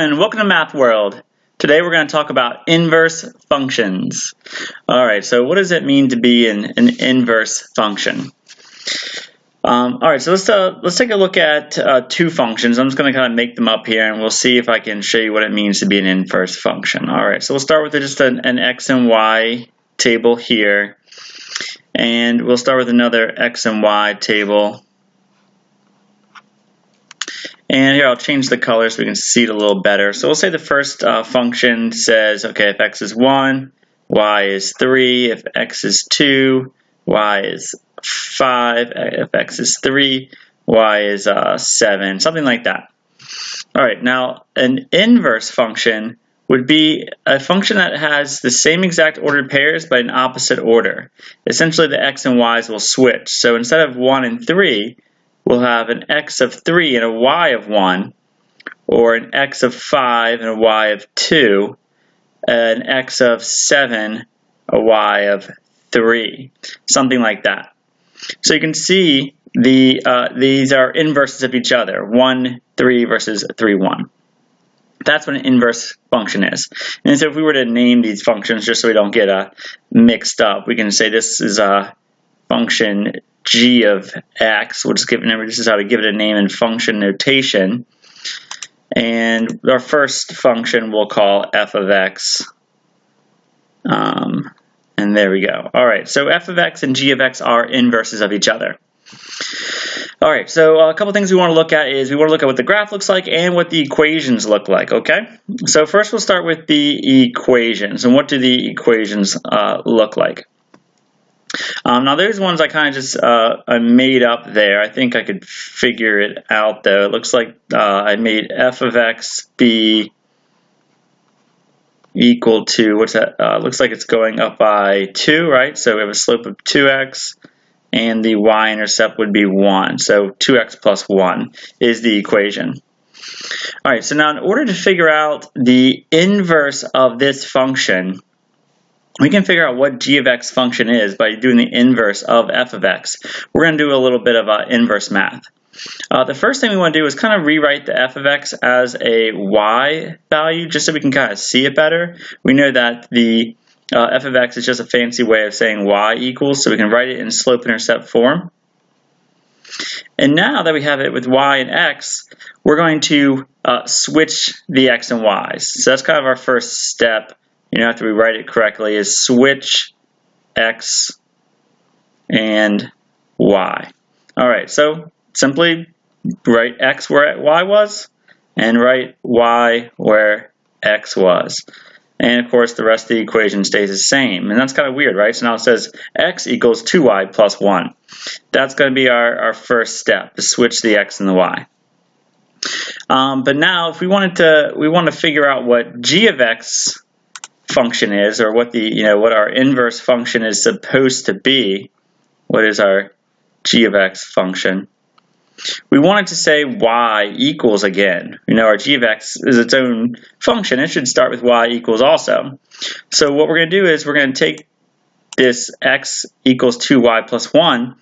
and welcome to Math World. Today we're going to talk about inverse functions. Alright, so what does it mean to be an inverse function? Alright, so let's take a look at two functions. I'm just going to kind of make them up here and we'll see if I can show you what it means to be an inverse function. Alright, so we'll start with just an x and y table here. And we'll start with another x and y table. And here I'll change the color so we can see it a little better. So we'll say the first function says, okay, if x is 1, y is 3. If x is 2, y is 5. If x is 3, y is 7. Something like that. All right, now an inverse function would be a function that has the same exact ordered pairs but in opposite order. Essentially, the x and y's will switch. So instead of 1 and 3, we'll have an x of 3 and a y of 1, or an x of 5 and a y of 2, an x of 7, a y of 3, something like that. So you can see these are inverses of each other, 1, 3 versus 3, 1. That's what an inverse function is. And so if we were to name these functions, just so we don't get mixed up, we can say this is a function g of x. We'll just remember this is how to give it a name in function notation. And our first function we'll call f of x. And there we go. All right, so f of x and g of x are inverses of each other. All right, so a couple things we want to look at is we want to look at what the graph looks like and what the equations look like, okay? So first we'll start with the equations. And what do the equations look like? Now there's ones I kind of just I made up there. I think I could figure it out though. It looks like I made f of x be equal to, what's that? Looks like it's going up by 2, right? So we have a slope of 2x and the y-intercept would be 1. So 2x plus 1 is the equation. All right, so now in order to figure out the inverse of this function, we can figure out what g of x function is by doing the inverse of f of x. We're going to do a little bit of inverse math. The first thing we want to do is kind of rewrite the f of x as a y value, just so we can kind of see it better. We know that the f of x is just a fancy way of saying y equals, so we can write it in slope-intercept form. And now that we have it with y and x, we're going to switch the x and y's. So that's kind of our first step. You know, after we write it correctly, is switch x and y. All right, so simply write x where y was and write y where x was. And of course, the rest of the equation stays the same. And that's kind of weird, right? So now it says x equals 2y plus 1. That's going to be our first step, to switch the x and the y. But now, if we want to figure out what g of x function is, or what what our inverse function is supposed to be. What is our g of x function? We wanted to say y equals again. Our g of x is its own function. It should start with y equals also. So what we're going to do is we're going to take this x equals 2y plus 1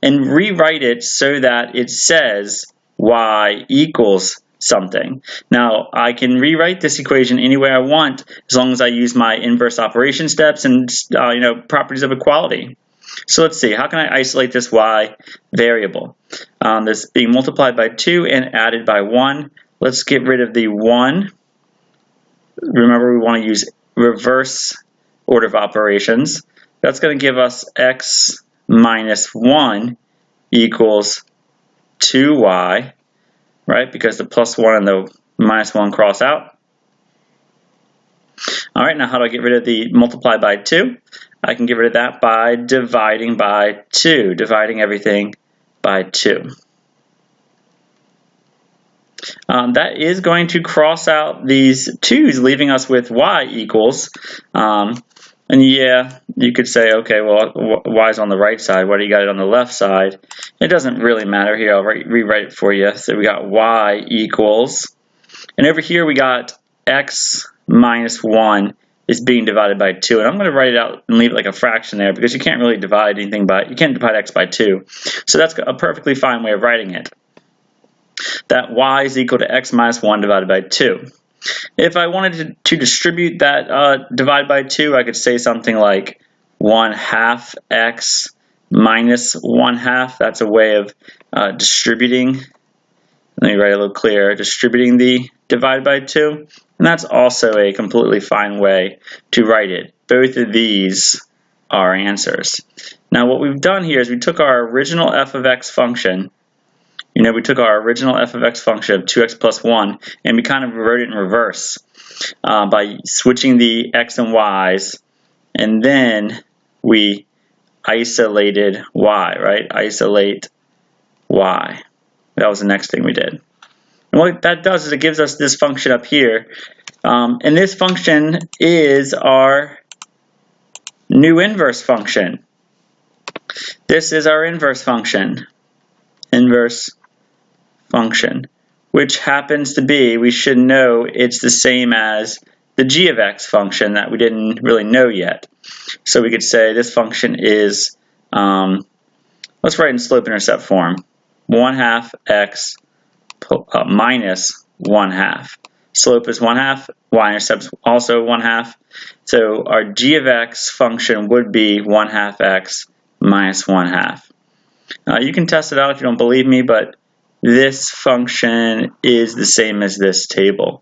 and rewrite it so that it says y equals something. Now, I can rewrite this equation any way I want as long as I use my inverse operation steps and properties of equality. So let's see, how can I isolate this y variable? This being multiplied by 2 and added by 1. Let's get rid of the 1. Remember, we want to use reverse order of operations. That's going to give us x minus 1 equals 2y. Right, because the plus 1 and the minus 1 cross out. All right, now how do I get rid of the multiply by 2? I can get rid of that by dividing by 2, dividing everything by 2. That is going to cross out these 2's, leaving us with y equals. And yeah, you could say, okay, well, y is on the right side. Why do you got it on the left side? It doesn't really matter. Here, I'll rewrite it for you. So we got y equals, and over here we got x minus 1 is being divided by 2. And I'm going to write it out and leave it like a fraction there because you can't really divide anything by, you can't divide x by 2. So that's a perfectly fine way of writing it. That y is equal to x minus 1 divided by 2. If I wanted to distribute that divide by 2, I could say something like 1/2 x minus 1/2. That's a way of distributing. Let me write a little clearer. Distributing the divide by 2. And that's also a completely fine way to write it. Both of these are answers. Now what we've done here is we took our original f of x function. We took our original f of x function of 2x plus 1, and we kind of wrote it in reverse by switching the x and y's, and then we isolated y, right? Isolate y. That was the next thing we did. And what that does is it gives us this function up here. And this function is our new inverse function. This is our inverse function. Inverse function. Which happens to be, we should know it's the same as the g of x function that we didn't really know yet. So we could say this function is, let's write in slope-intercept form. 1/2 x minus 1/2. Slope is 1/2, y-intercept is also 1/2. So our g of x function would be 1/2 x minus 1/2. You can test it out if you don't believe me, but this function is the same as this table.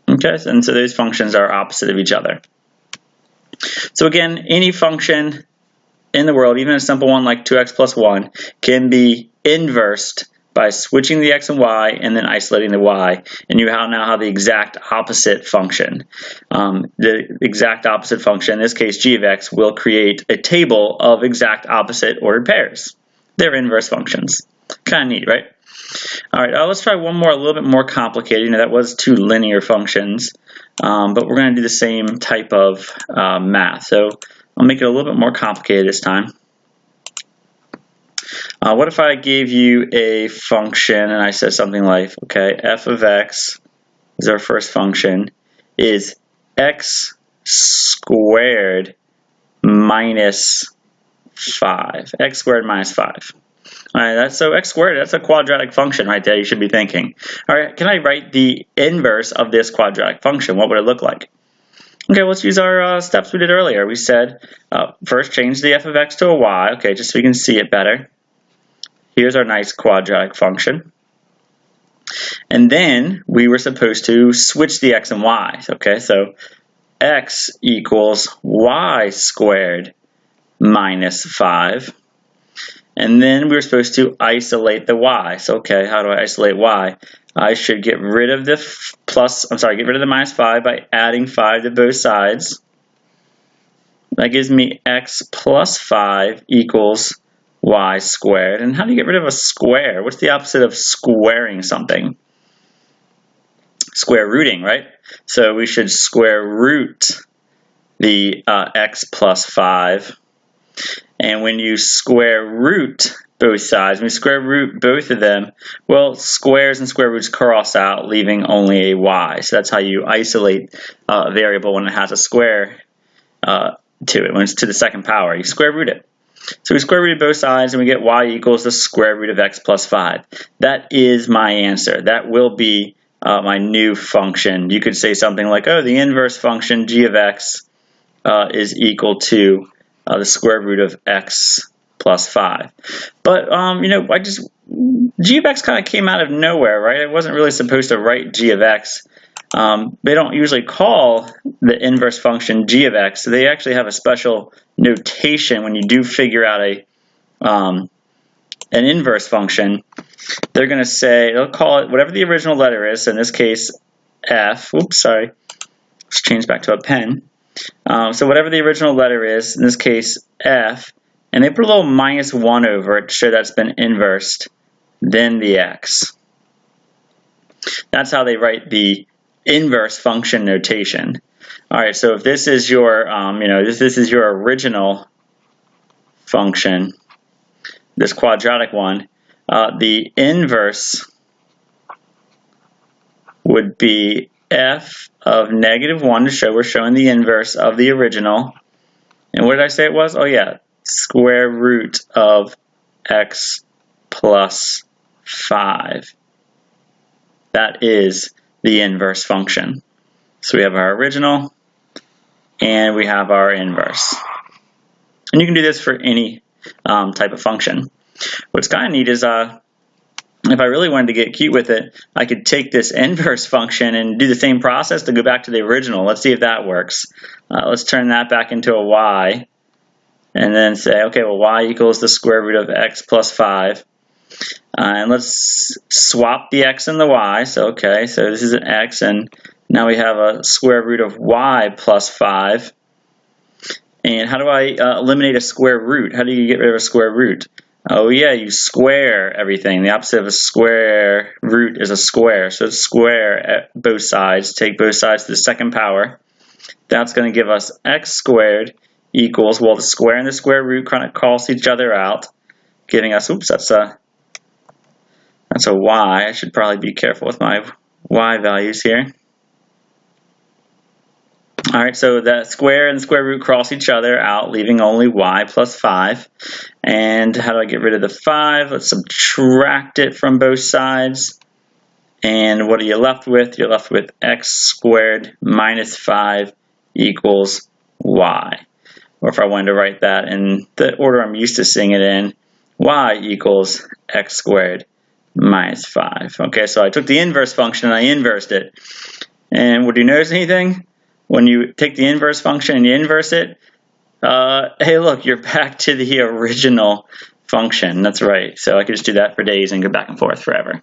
Okay, and so those functions are opposite of each other. So again, any function in the world, even a simple one like 2x plus 1, can be inversed by switching the x and y and then isolating the y, and you now have the exact opposite function. The exact opposite function, in this case g of x, will create a table of exact opposite ordered pairs. They're inverse functions. Kind of neat, right? All right, let's try one more, a little bit more complicated. That was 2 linear functions, but we're going to do the same type of math. So I'll make it a little bit more complicated this time. What if I gave you a function and I said something like, okay, f of x is our first function, is x squared minus 5. X squared minus 5. All right, so x squared, that's a quadratic function right there, you should be thinking. All right, can I write the inverse of this quadratic function? What would it look like? Okay, let's use our steps we did earlier. We said, first change the f of x to a y, okay, just so we can see it better. Here's our nice quadratic function. And then we were supposed to switch the x and y. Okay, so x equals y squared minus 5. And then we were supposed to isolate the y. So, okay, how do I isolate y? I should get rid of the get rid of the minus 5 by adding 5 to both sides. That gives me x plus 5 equals y squared. And how do you get rid of a square? What's the opposite of squaring something? Square rooting, right? So we should square root the x plus 5. And when you square root both sides, when you square root both of them, well, squares and square roots cross out, leaving only a y. So that's how you isolate a variable when it has a square to it. When it's to the second power, you square root it. So we square root both sides and we get y equals the square root of x plus 5. That is my answer. That will be my new function. You could say something like, oh, the inverse function g of x is equal to the square root of x plus 5. But, g of x kind of came out of nowhere, right? I wasn't really supposed to write g of x. They don't usually call the inverse function g of x. So they actually have a special notation when you do figure out an inverse function. They're going to say, they'll call it whatever the original letter is. So in this case, f. Oops, sorry. Let's change back to a pen. So whatever the original letter is, in this case, f. And they put a little minus 1 over it to show that's been inversed, then the x. That's how they write the inverse function notation. All right, so if this is your, this is your original function, this quadratic one, the inverse would be f of negative 1 to show we're showing the inverse of the original. And what did I say it was? Oh yeah, square root of x plus 5. That is the inverse function. So we have our original and we have our inverse. And you can do this for any type of function. What's kind of neat is if I really wanted to get cute with it, I could take this inverse function and do the same process to go back to the original. Let's see if that works. Let's turn that back into a y, and then say, okay, well, y equals the square root of x plus 5. And let's swap the x and the y. So, okay, so this is an x, and now we have a square root of y plus 5. And how do I eliminate a square root? How do you get rid of a square root? Oh yeah, you square everything. The opposite of a square root is a square. So square at both sides. Take both sides to the second power. That's going to give us x squared equals, well, the square and the square root kind of cancel each other out, giving us, oops, that's a y. I should probably be careful with my y values here. All right, so the square and the square root cross each other out, leaving only y plus 5. And how do I get rid of the 5? Let's subtract it from both sides. And what are you left with? You're left with x squared minus 5 equals y. Or if I wanted to write that in the order I'm used to seeing it in, y equals x squared minus 5. Okay, so I took the inverse function and I inversed it. And would you notice anything? When you take the inverse function and you inverse it, hey, look, you're back to the original function. That's right. So I could just do that for days and go back and forth forever.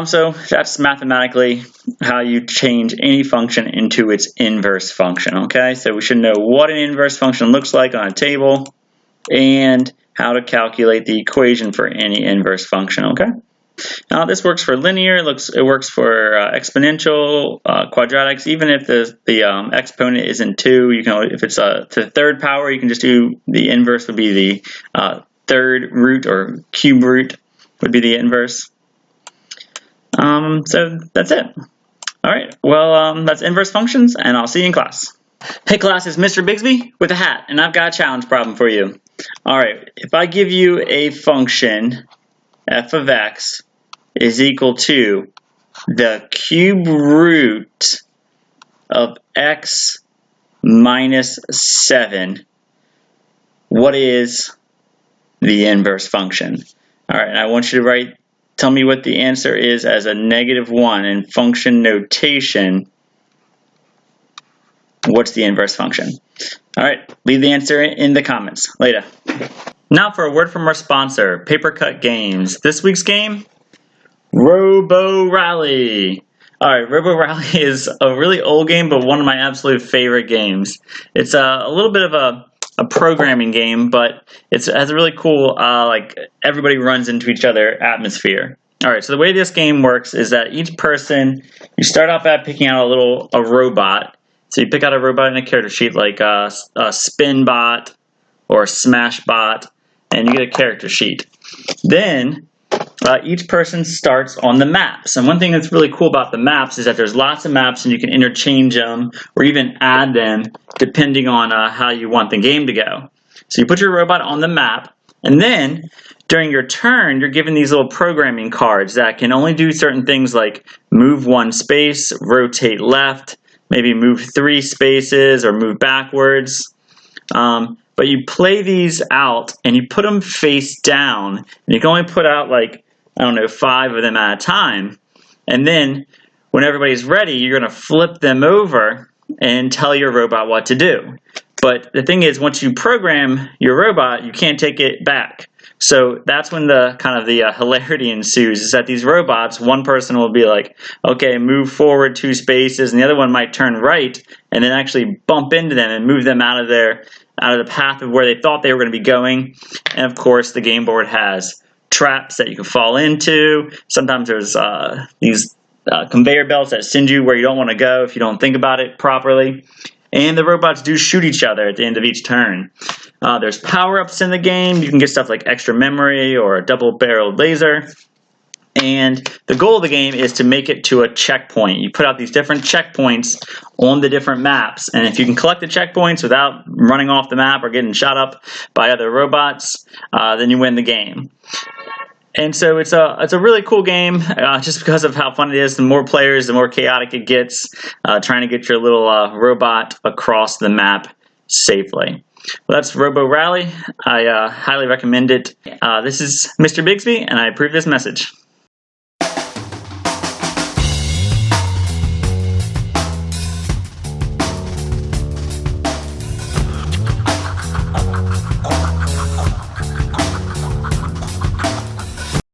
So that's mathematically how you change any function into its inverse function. Okay, so we should know what an inverse function looks like on a table and how to calculate the equation for any inverse function. Okay. Now this works for linear, it works for exponential, quadratics. Even if the exponent isn't 2, you can, if it's to the third power, you can just do the inverse would be the third root, or cube root would be the inverse. So that's it. All right, well, that's inverse functions, and I'll see you in class. Hey class, it's Mr. Bigsby with a hat, and I've got a challenge problem for you. All right, if I give you a function f of x is equal to the cube root of x minus 7, what is the inverse function? All right, and I want you to tell me what the answer is as a -1 in function notation. What's the inverse function? All right, leave the answer in the comments. Later. Now for a word from our sponsor, Paper Cut Games. This week's game, Robo Rally. All right, Robo Rally is a really old game, but one of my absolute favorite games. It's a little bit of a programming game, but it has a really cool, like everybody runs into each other atmosphere. All right, so the way this game works is that each person, you start off by picking out a robot. So you pick out a robot in a character sheet, like a spin bot or a smash bot, and you get a character sheet. Then each person starts on the maps. And one thing that's really cool about the maps is that there's lots of maps and you can interchange them or even add them depending on how you want the game to go. So you put your robot on the map, and then during your turn, you're given these little programming cards that can only do certain things like move 1 space, rotate left, maybe move 3 spaces, or move backwards. But you play these out and you put them face down, and you can only put out like, I don't know, 5 of them at a time. And then when everybody's ready, you're going to flip them over and tell your robot what to do. But the thing is, once you program your robot, you can't take it back. So that's when the kind of the hilarity ensues, is that these robots, one person will be like, okay, move forward 2 spaces, and the other one might turn right and then actually bump into them and move them out of the path of where they thought they were going to be going. And of course, the game board has traps that you can fall into. Sometimes there's these conveyor belts that send you where you don't want to go if you don't think about it properly. And the robots do shoot each other at the end of each turn. There's power-ups in the game. You can get stuff like extra memory or a double-barreled laser. And the goal of the game is to make it to a checkpoint. You put out these different checkpoints on the different maps. And if you can collect the checkpoints without running off the map or getting shot up by other robots, then you win the game. And so it's a really cool game just because of how fun it is. The more players, the more chaotic it gets, trying to get your little robot across the map safely. Well, that's Robo Rally. I highly recommend it. This is Mr. Bigsby, and I approve this message.